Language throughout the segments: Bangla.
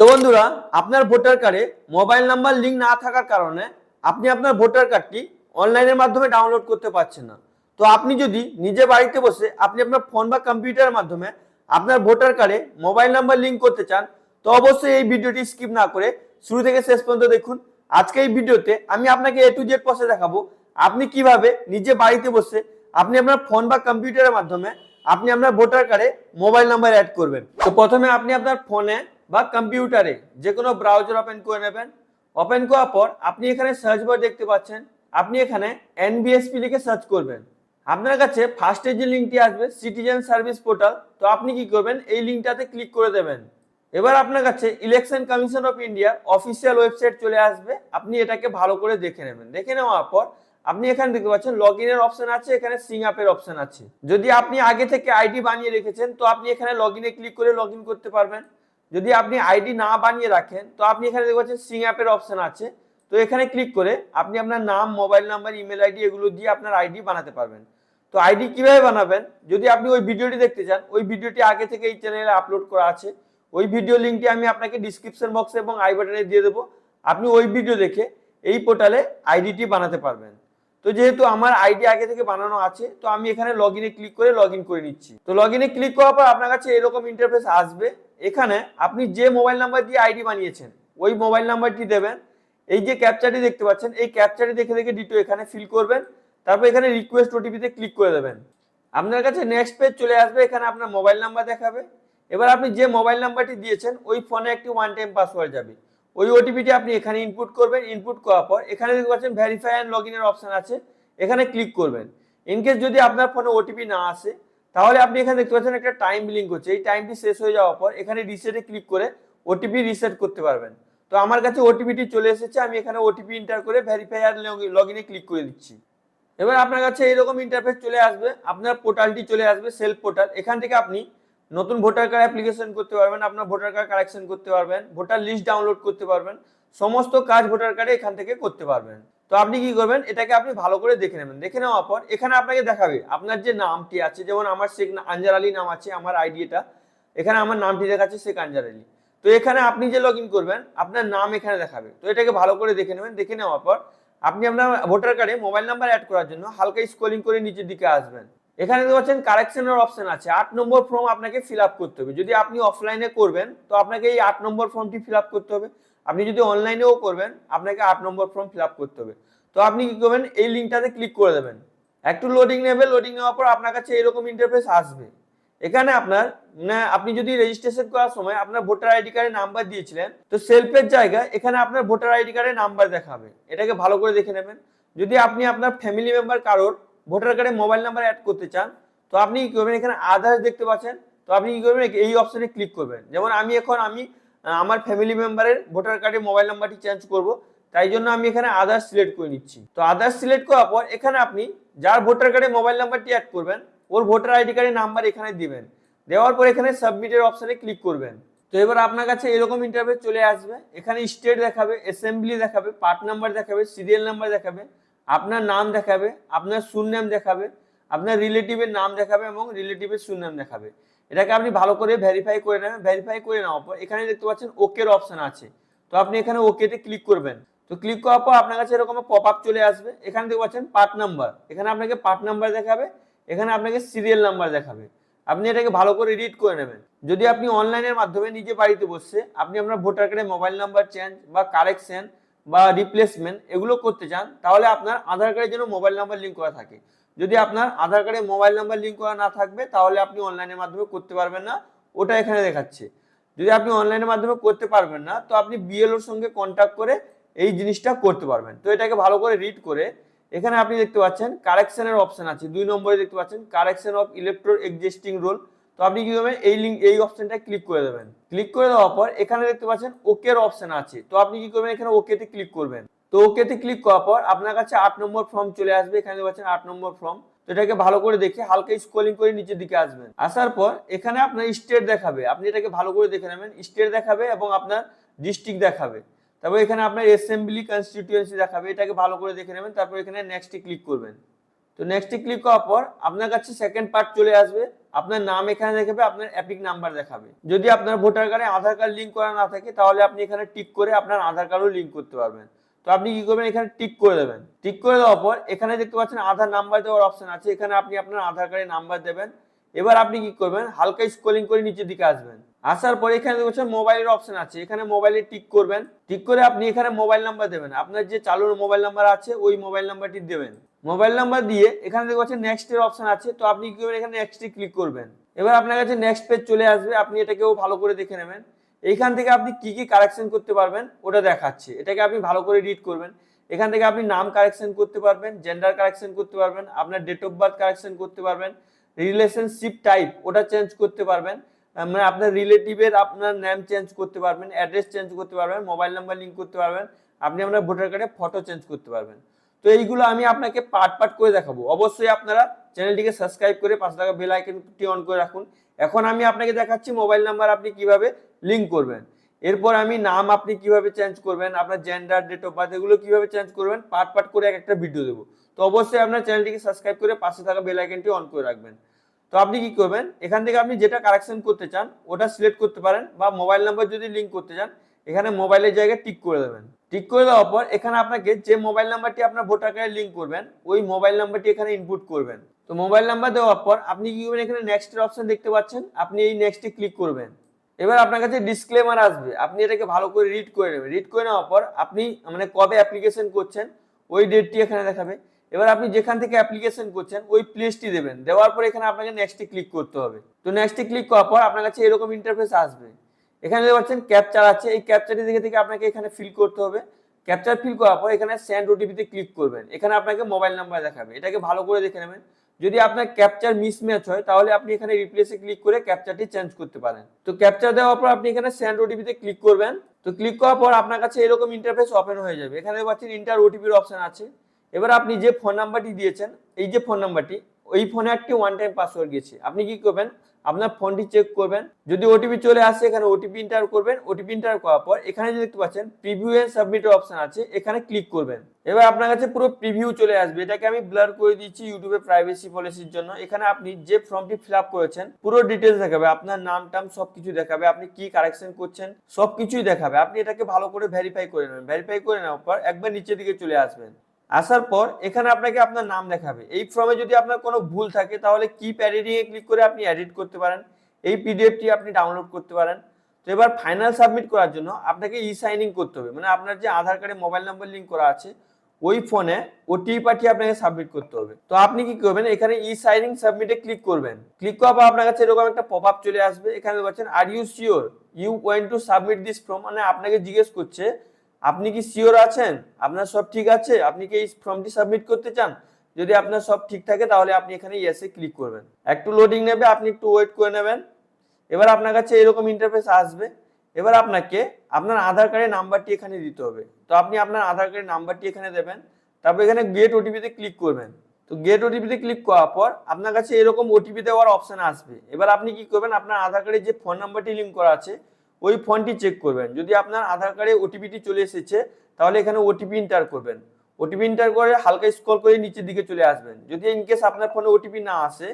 তো বন্ধুরা, আপনার ভোটার কার্ডে মোবাইল নাম্বার লিঙ্ক না থাকার কারণে আপনি আপনার ভোটার কার্ডটি অনলাইনের মাধ্যমে ডাউনলোড করতে পারছেন না। তো আপনি যদি নিজে বাড়িতে বসে আপনি আপনার ফোন বা কম্পিউটারের মাধ্যমে আপনার ভোটার কার্ডে মোবাইল নাম্বার লিঙ্ক করতে চান, তো অবশ্যই এই ভিডিওটি স্কিপ না করে শুরু থেকে শেষ পর্যন্ত দেখুন। আজকে এই ভিডিওতে আমি আপনাকে A to Z প্রসেস দেখাবো আপনি কিভাবে নিজে বাড়িতে বসে আপনি আপনার ফোন বা কম্পিউটারের মাধ্যমে আপনি আপনার ভোটার কার্ডে মোবাইল নাম্বার অ্যাড করবেন। তো প্রথমে আপনি আপনার ফোনে বা কম্পিউটারে যে কোনো ব্রাউজার ওপেন করে নেবেন। ওপেন করার পর আপনি এখানে সার্চ বার দেখতে পাচ্ছেন, আপনি এখানে NBSP লিখে সার্চ করবেন। আপনার কাছে ফার্স্টে যে লিঙ্কটি আসবে সিটিজেন সার্ভিস পোর্টাল, তো আপনি কি করবেন, এই লিঙ্কটাতে ক্লিক করে দেবেন। এবার আপনার কাছে ইলেকশন কমিশন অফ ইন্ডিয়ার অফিসিয়াল ওয়েবসাইট চলে আসবে, আপনি এটাকে ভালো করে দেখে নেবেন। দেখে নেওয়ার পর আপনি এখানে দেখতে পাচ্ছেন লগ ইনের অপশন আছে, এখানে সিং আপের অপশন আছে। যদি আপনি আগে থেকে আইডি বানিয়ে রেখেছেন তো আপনি এখানে লগ ইনে ক্লিক করে লগ ইন করতে পারবেন। যদি আপনি আইডি না বানিয়ে রাখেন তো আপনি এখানে দেখতে পাচ্ছেন সিং অ্যাপের অপশন আছে, তো এখানে ক্লিক করে আপনি আপনার নাম, মোবাইল নাম্বার, ইমেল আইডি এগুলো দিয়ে আপনার আইডি বানাতে পারবেন। তো আইডি কিভাবে বানাবেন, যদি আপনি ওই ভিডিওটি দেখতে চান, ওই ভিডিওটি আগে থেকে এই চ্যানেলে আপলোড করা আছে। ওই ভিডিও লিঙ্কটি আমি আপনাকে ডিসক্রিপশন বক্সে এবং আই বাটনে দিয়ে দেবো। আপনি ওই ভিডিও দেখে এই পোর্টালে আইডিটি বানাতে পারবেন। তো যেহেতু আমার আইডি আগে থেকে বানানো আছে, তো আমি এখানে লগ ইনে ক্লিক করে লগ ইন করে নিচ্ছি। তো লগ ইনে ক্লিক করার পর আপনার কাছে এরকম ইন্টারফেস আসবে। এখানে আপনি যে মোবাইল নাম্বার দিয়ে আইডি বানিয়েছেন ওই মোবাইল নাম্বারটি দেবেন। এই যে ক্যাপচাটি দেখতে পাচ্ছেন, এই ক্যাপচাটি দেখে দেখে ডিটো এখানে ফিল করবেন। তারপর এখানে রিকোয়েস্ট ওটিপিতে ক্লিক করে দেবেন। আপনার কাছে নেক্সট পেজ চলে আসবে, এখানে আপনার মোবাইল নাম্বার দেখাবে। এবার আপনি যে মোবাইল নাম্বারটি দিয়েছেন ওই ফোনে একটি ওয়ান টাইম পাসওয়ার্ড যাবে, ওই ওটিপিটি আপনি এখানে ইনপুট করবেন। ইনপুট করার পর এখানে দেখতে পাচ্ছেন ভেরিফাই অ্যান্ড লগ ইনের অপশন আছে, এখানে ক্লিক করবেন। ইনকেস যদি আপনার ফোনে ওটিপি না আসে তাহলে আপনি এখানে দেখতে পাচ্ছেন একটা টাইম ব্লিঙ্ক হচ্ছে, এই টাইমটি শেষ হয়ে যাওয়ার পর এখানে রিসেটে ক্লিক করে ওটিপি রিসেট করতে পারবেন। তো আমার কাছে ওটিপিটি চলে এসেছে, আমি এখানে ওটিপি এন্টার করে ভেরিফাই আর লগ ইনে ক্লিক করে দিচ্ছি। এবার আপনার কাছে এইরকম ইন্টারফেস চলে আসবে, আপনার পোর্টালটি চলে আসবে, সেলফ পোর্টাল। এখান থেকে আপনি নতুন ভোটার কার্ড অ্যাপ্লিকেশন করতে পারবেন, আপনার ভোটার কার্ড কালেকশন করতে পারবেন, ভোটার লিস্ট ডাউনলোড করতে পারবেন, সমস্ত কাজ ভোটার কার্ডে এখান থেকে করতে পারবেন। তো আপনি কি করবেন, এটাকে আপনি ভালো করে দেখে নেবেন। দেখে নেওয়ার পর এখানে আপনাকে দেখাবে আপনার যে নামটি আছে, যেমন আমার শেখ আনজার আলী নাম আছে আমার আইডি এটা, এখানে আমার নামটি দেখাচ্ছে শেখ আনজার আলী। তো এখানে আপনি যে লগ ইন করবেন আপনার নাম এখানে দেখাবে, তো এটাকে ভালো করে দেখে নেবেন। দেখে নেওয়ার পর আপনি আপনার ভোটার কার্ডে মোবাইল নাম্বার অ্যাড করার জন্য হালকা স্ক্রলিং করে নিচের দিকে আসবেন। এখানে দেখতে পাচ্ছেন কারেকশনের অপশন আছে, 8 নম্বর ফর্ম আপনাকে ফিল আপ করতে হবে। যদি আপনি অফলাইনে করবেন তো আপনাকে এই 8 নম্বর ফর্মটি ফিল আপ করতে হবে। আপনি যদি অনলাইনেও করবেন আপনাকে 8 নম্বর ফর্ম ফিল আপ করতে হবে। তো আপনি কি করবেন, এই লিঙ্কটাতে ক্লিক করে দেবেন। একটু লোডিং নেবে, লোডিং নেওয়ার পর আপনার কাছে এরকম ইন্টারফেস আসবে। এখানে আপনার আপনি যদি রেজিস্ট্রেশন করার সময় আপনার ভোটার আইডি কার্ডের নাম্বার দিয়েছিলেন, তো সেলফের জায়গায় এখানে আপনার ভোটার আইডি কার্ডের নাম্বার দেখাবে, এটাকে ভালো করে দেখে নেবেন। যদি আপনি আপনার ফ্যামিলি মেম্বার কারোর ভোটার কার্ডে মোবাইল নাম্বার অ্যাড করতে চান তো আপনি কি করবেন, এখানে আদার্স দেখতে পাচ্ছেন, তো আপনি কি করবেন, এই অপশনে ক্লিক করবেন। যেমন আমি আমার ফ্যামিলি মেম্বারের ভোটার কার্ডে মোবাইল নাম্বারটি চেঞ্জ করব, তাই জন্য আমি এখানে আদার্স সিলেক্ট করে নিচ্ছি। তো আদার্স সিলেক্ট করার পর এখানে আপনি যার ভোটার কার্ডে মোবাইল নাম্বারটি অ্যাড করবেন ওর ভোটার আইডি কার্ডের নাম্বার এখানে দিবেন। দেওয়ার পর এখানে সাবমিটের অপশনে ক্লিক করবেন। তো এবার আপনার কাছে এরকম ইন্টারফেস চলে আসবে, এখানে স্টেট দেখাবে, অ্যাসেম্বলি দেখাবে, পার্ট নাম্বার দেখাবে, সিরিয়াল নাম্বার দেখাবে, আপনার নাম দেখাবে, আপনার সুরনেম দেখাবে, আপনার রিলেটিভের নাম দেখাবে এবং রিলেটিভের সুরনেম দেখাবে। এটাকে আপনি ভালো করে ভেরিফাই করে নেবেন। ভেরিফাই করে নেওয়ার পর এখানে দেখতে পাচ্ছেন ওকের অপশন আছে, তো আপনি এখানে ওকেতে ক্লিক করবেন। তো ক্লিক করার পর আপনার কাছে এরকম পপ আপ চলে আসবে, এখানে দেখতে পাচ্ছেন পার্ট নাম্বার, এখানে আপনাকে পার্ট নাম্বার দেখাবে, এখানে আপনাকে সিরিয়াল নাম্বার দেখাবে। আপনি এটাকে ভালো করে রিড করে নেবেন। যদি আপনি অনলাইনের মাধ্যমে নিজে বাড়িতে বসে আপনি আপনার ভোটার কার্ডে মোবাইল নাম্বার চেঞ্জ বা কারেকশন বা রিপ্লেসমেন্ট এগুলো করতে চান, তাহলে আপনার আধার কার্ডের জন্য মোবাইল নাম্বার লিঙ্ক করা থাকে। যদি আপনার আধার কার্ডে মোবাইল নাম্বার লিঙ্ক করা না থাকবে তাহলে আপনি অনলাইনের মাধ্যমে করতে পারবেন না, ওটা এখানে দেখাচ্ছে। যদি আপনি অনলাইনের মাধ্যমে করতে পারবেন না তো আপনি বিএলওর সঙ্গে কন্ট্যাক্ট করে এই জিনিসটা করতে পারবেন। তো এটাকে ভালো করে রিড করে এখানে আপনি দেখতে পাচ্ছেন কারেকশনের অপশন আছে, 2 নম্বরে দেখতে পাচ্ছেন correction of electro existing role. তো আপনি কি করবেন, এই অপশনটা ক্লিক করে দেবেন। ক্লিক করে দেওয়ার পর এখানে দেখতে পাচ্ছেন ওকের অপশন আছে, তো আপনি কি করবেন, এখানে ওকেতে ক্লিক করবেন। তো ওকেতে ক্লিক করার পর আপনার কাছে 8 নম্বর ফর্ম চলে আসবে, এখানে দেখতে পাচ্ছেন 8 নম্বর ফর্ম। তো এটাকে ভালো করে দেখে হালকা স্ক্রলিং করে নিচের দিকে আসবেন। আসার পর এখানে আপনার স্টেট দেখাবে, আপনি এটাকে ভালো করে দেখে নেবেন। স্টেট দেখাবে এবং আপনার ডিস্ট্রিক্ট দেখাবে, তারপর এখানে আপনার অ্যাসেম্বলি কনস্টিটিউয়েন্সি দেখাবে, এটাকে ভালো করে দেখে নেবেন। তারপর এখানে নেক্সটে ক্লিক করবেন। তো নেক্সটে ক্লিক করার পর আপনার কাছে সেকেন্ড পার্ট চলে আসবে, আপনার নাম এখানে দেখাবে, আপনার এপিক নাম্বার দেখাবে। যদি আপনার ভোটার কার্ডে আধার কার্ড লিঙ্ক করা না থাকে তাহলে আপনি এখানে টিক করে আপনার আধার কার্ডও লিঙ্ক করতে পারবেন। তো আপনি কি করবেন, এখানে টিক করে দেবেন। টিক করে দেওয়ার পর এখানে দেখতে পাচ্ছেন আধার নাম্বার দেওয়ার অপশন আছে, এখানে আপনি আপনার আধার কার্ডের নাম্বার দেবেন। এবার আপনি কি করবেন, হালকা স্ক্রলিং করে নিচের দিকে আসবেন। আসার পরে এখানে দেখছেন মোবাইলের অপশন আছে, এখানে মোবাইলে টিক করবেন। টিক করে আপনি এখানে মোবাইল নাম্বার দেবেন, আপনার যে চালু মোবাইল নাম্বার আছে ওই মোবাইল নাম্বারটি দেবেন। মোবাইল নাম্বার দিয়ে এখানে দেখতে পাচ্ছেন নেক্সট এর অপশন আছে, তো আপনি কি করবেন, এখানে নেক্সটে ক্লিক করবেন। এবার আপনার কাছে নেক্সট পেজ চলে আসবে, আপনি এটাকেও ভালো করে দেখে নেবেন। এইখান থেকে আপনি কি কি কারেকশন করতে পারবেন ওটা দেখাচ্ছে, এটাকে আপনি ভালো করে রিড করবেন। এখান থেকে আপনি নাম কারেকশন করতে পারবেন, জেন্ডার কারেকশন করতে পারবেন, আপনার ডেট অফ বার্থ কারেকশন করতে পারবেন, রিলেশনশিপ টাইপ ওটা চেঞ্জ করতে পারবেন, মানে আপনার রিলেটিভের আপনার নেম চেঞ্জ করতে পারবেন, অ্যাড্রেস চেঞ্জ করতে পারবেন, মোবাইল নাম্বার লিঙ্ক করতে পারবেন, আপনি আপনার ভোটার কার্ডে ফটো চেঞ্জ করতে পারবেন। তো এইগুলো আমি আপনাকে পার্ট পার্ট করে দেখাবো। অবশ্যই আপনারা চ্যানেলটিকে সাবস্ক্রাইব করে পাশে থাকা বেল আইকনটি অন করে রাখুন। এখন আমি আপনাকে দেখাচ্ছি মোবাইল নাম্বার আপনি কিভাবে লিঙ্ক করবেন, এরপর আমি নাম আপনি কিভাবে চেঞ্জ করবেন, আপনার জেন্ডার, ডেট অফ বার্থ এগুলো কিভাবে চেঞ্জ করবেন পার্ট পার্ট করে একটা ভিডিও দেবো। তো অবশ্যই আপনার চ্যানেলটিকে সাবস্ক্রাইব করে পাশে থাকা বেল আইকনটি অন করে রাখবেন। তো আপনি কি করবেন, এখান থেকে আপনি যেটা কারেকশন করতে চান ওটা সিলেক্ট করতে পারেন, বা মোবাইল নাম্বার যদি লিঙ্ক করতে চান এখানে মোবাইলের জায়গায় টিক করে দেবেন। টিক করে দেওয়ার পর এখানে আপনাকে যে মোবাইল নাম্বারটি আপনার ভোটার কার্ডে লিঙ্ক করবেন ওই মোবাইল নাম্বারটি এখানে ইনপুট করবেন। তো মোবাইল নাম্বার দেওয়ার পর আপনি কি করবেন, এখানে নেক্সট এর অপশন দেখতে পাচ্ছেন, আপনি এই নেক্সটে ক্লিক করবেন। এবার আপনার কাছে ডিসক্লেমার আসবে, আপনি এটাকে ভালো করে রিড করে নেবেন। রিড করে নেওয়ার পর আপনি মানে কবে অ্যাপ্লিকেশন করছেন ওই ডেটটি এখানে দেখাবে। এবার আপনি যেখান থেকে অ্যাপ্লিকেশন করছেন ওই প্লেসটি দেবেন, দেওয়ার পর এখানে আপনাকে নেক্সটে ক্লিক করতে হবে। তো নেক্সটে ক্লিক করার পর আপনার কাছে এরকম ইন্টারফেস আসবে, এখানে দেখতে পাচ্ছেন ক্যাপচার আছে, এই ক্যাপচারটি দেখে থেকে আপনাকে এখানে ফিল করতে হবে। ক্যাপচার ফিল করার পর এখানে সেন্ড ওটিপিতে ক্লিক করবেন, এখানে আপনাকে মোবাইল নাম্বার দেখাবে, এটাকে ভালো করে দেখে নেবেন। যদি আপনার ক্যাপচার মিসম্যাচ হয় তাহলে আপনি এখানে রিপ্লেসে ক্লিক করে ক্যাপচারটি চেঞ্জ করতে পারেন। তো ক্যাপচার দেওয়ার পর আপনি এখানে সেন্ড ওটিপিতে ক্লিক করবেন। তো ক্লিক করার পর আপনার কাছে এরকম ইন্টারফেস ওপেন হয়ে যাবে, এখানে পাচ্ছেন ইন্টার ওটিপির অপশন আছে। এবার আপনি যে ফোন নাম্বারটি দিয়েছেন, এই যে ফোন নাম্বারটি, ওই ফোনে একটি ওয়ান টাইম পাসওয়ার্ড গেছে, আপনি কি করবেন, আপনার ফোনটি চেক করবেন, যদি ওটিপি চলে আসে এখানে ওটিপি এন্টার করবেন। ওটিপি এন্টার করার পর এখানে যে দেখতে পাচ্ছেন প্রিভিউ এন্ড সাবমিটের অপশন আছে, এখানে ক্লিক করবেন। এবার আপনার কাছে পুরো প্রিভিউ চলে আসবে, এটাকে আমি ব্লার করে দিচ্ছি ইউটিউবে প্রাইভেসি পলিসির জন্য। এখানে আপনি যে ফর্মটি ফিল আপ করেছেন পুরো ডিটেলস দেখাবে, আপনার নাম টাম সবকিছু দেখাবে, আপনি কি কারেকশন করছেন সবকিছুই দেখাবে। আপনি এটাকে ভালো করে ভেরিফাই করে নেবেন। ভেরিফাই করে নেওয়ার পর একবার নিচের দিকে চলে আসবেন। আসার পর এখানে আপনাকে আপনার নাম দেখাবে। এই ফর্মে যদি আপনার কোনো ভুল থাকে তাহলে কিপ এডিটিং এ ক্লিক করে আপনি এডিট করতে পারেন, এই পিডিএফটি আপনি ডাউনলোড করতে পারেন। তো এবার ফাইনাল সাবমিট করার জন্য আপনাকে ই সাইনিং করতে হবে, মানে আপনার যে আধার কার্ডে মোবাইল নাম্বার লিঙ্ক করা আছে ওই ফোনে ওটিপি পাঠিয়ে আপনাকে সাবমিট করতে হবে। তো আপনি কি করবেন, এখানে ই সাইনিং সাবমিটে ক্লিক করবেন। ক্লিক করার পর আপনার কাছে এরকম একটা পপআপ চলে আসবে, এখানে বলছেন are you sure you want to submit this form, মানে আপনাকে জিজ্ঞেস করছে আপনি কি শিওর আছেন, আপনার সব ঠিক আছে, আপনি কি এই ফর্মটি সাবমিট করতে চান। যদি আপনার সব ঠিক থাকে তাহলে আপনি এখানে ইয়েসে ক্লিক করবেন। একটু লোডিং নেবে, আপনি একটু ওয়েট করে নেবেন। এবার আপনার কাছে এরকম ইন্টারফেস আসবে। এবার আপনাকে আপনার আধার কার্ডের নাম্বারটি এখানে দিতে হবে, তো আপনি আপনার আধার কার্ডের নাম্বারটি এখানে দেবেন। তারপর এখানে গেট ওটিপিতে ক্লিক করবেন। তো গেট ওটিপিতে ক্লিক করার পর আপনার কাছে এরকম ওটিপি দেওয়ার অপশন আসবে। এবার আপনি কি করবেন, আপনার আধার কার্ডে যে ফোন নাম্বারটি লিঙ্ক করা আছে ওই ফোনটি চেক করবেন। যদি আপনার আধার কার্ডে ওটিপিটি চলে এসেছে তাহলে এখানে ওটিপি এন্টার করবেন। ওটিপি এন্টার করে হালকা স্ক্রল করে নিচের দিকে চলে আসবেন। যদি ইনকেস আপনার ফোনে ওটিপি না আসে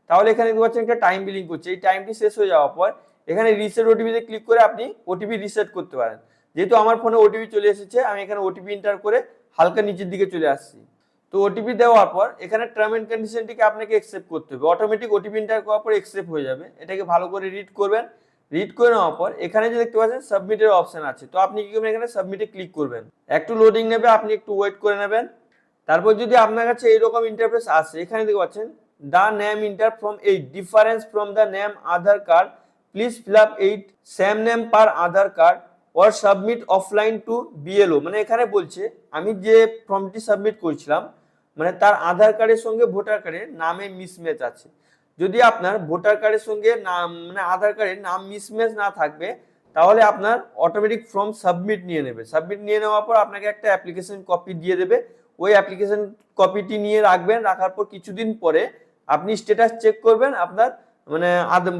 তাহলে এখানে দেখতে পাচ্ছেন একটা টাইম বিলিং করছে, এই টাইমটি শেষ হয়ে যাওয়ার পর এখানে রিসেট ওটিপিতে ক্লিক করে আপনি ওটিপি রিসেট করতে পারেন। যেহেতু আমার ফোনে ওটিপি চলে এসেছে আমি এখানে ওটিপি এন্টার করে হালকা নিচের দিকে চলে আসছি। তো ওটিপি দেওয়ার পর এখানে টার্ম এন্ড কন্ডিশনটিকে আপনাকে অ্যাকসেপ্ট করতে হবে, অটোমেটিক ওটিপি এন্টার করার পর অ্যাকসেপ্ট হয়ে যাবে। এটাকে ভালো করে রিড করবেন। রিড করে নেওয়ার পর এখানে যে দেখতে পাচ্ছেন সাবমিটের অপশন আছে, তো আপনি কি করবেন, এখানে সাবমিটে ক্লিক করবেন। একটু লোডিং নেবে, আপনি একটু ওয়েট করে নেবেন। তারপর যদি আপনার কাছে এইরকম ইন্টারফেস আসে, এখানে দেখতে পাচ্ছেন the name enter from 8 difference from the name Aadhaar card, please fill up 8 same name per Aadhaar card or submit offline to BLO, মানে এখানে বলছে আমি যে ফর্মটি সাবমিট করেছিলাম মানে তার আধার কার্ডের সঙ্গে ভোটার কার্ডের নামে মিসম্যাচ আছে। যদি আপনার ভোটার কার্ডের সঙ্গে নাম মানে আধার কার্ডের নাম মিসম্যাচ না থাকবে তাহলে আপনার অটোমেটিক ফর্ম সাবমিট নিয়ে নেবে। সাবমিট নিয়ে নেওয়ার পর আপনাকে একটা অ্যাপ্লিকেশন কপি দিয়ে দেবে, ওই অ্যাপ্লিকেশন কপিটি নিয়ে রাখবেন। রাখার পর কিছুদিন পরে আপনি স্ট্যাটাস চেক করবেন, আপনার মানে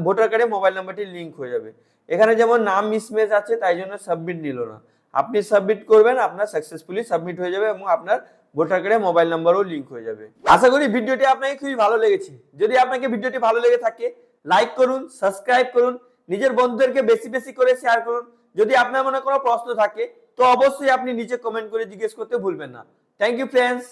ভোটার কার্ডে মোবাইল নাম্বারটি লিঙ্ক হয়ে যাবে। এখানে যেমন নাম মিসম্যাচ আছে তাই জন্য সাবমিট নিল না, আপনি সাবমিট করবেন, আপনার সাকসেসফুলি সাবমিট হয়ে যাবে এবং আপনার ভোটার কার্ডে মোবাইল নাম্বারও লিঙ্ক হয়ে যাবে। আশা করি ভিডিওটি আপনাকে খুবই ভালো লেগেছে। যদি আপনাকে ভিডিওটি ভালো লেগে থাকে লাইক করুন, সাবস্ক্রাইব করুন, নিজের বন্ধুদেরকে বেশি বেশি করে শেয়ার করুন। যদি আপনার মনে কোনো প্রশ্ন থাকে তো অবশ্যই আপনি নিচে কমেন্ট করে জিজ্ঞেস করতে ভুলবেন না। Thank you friends.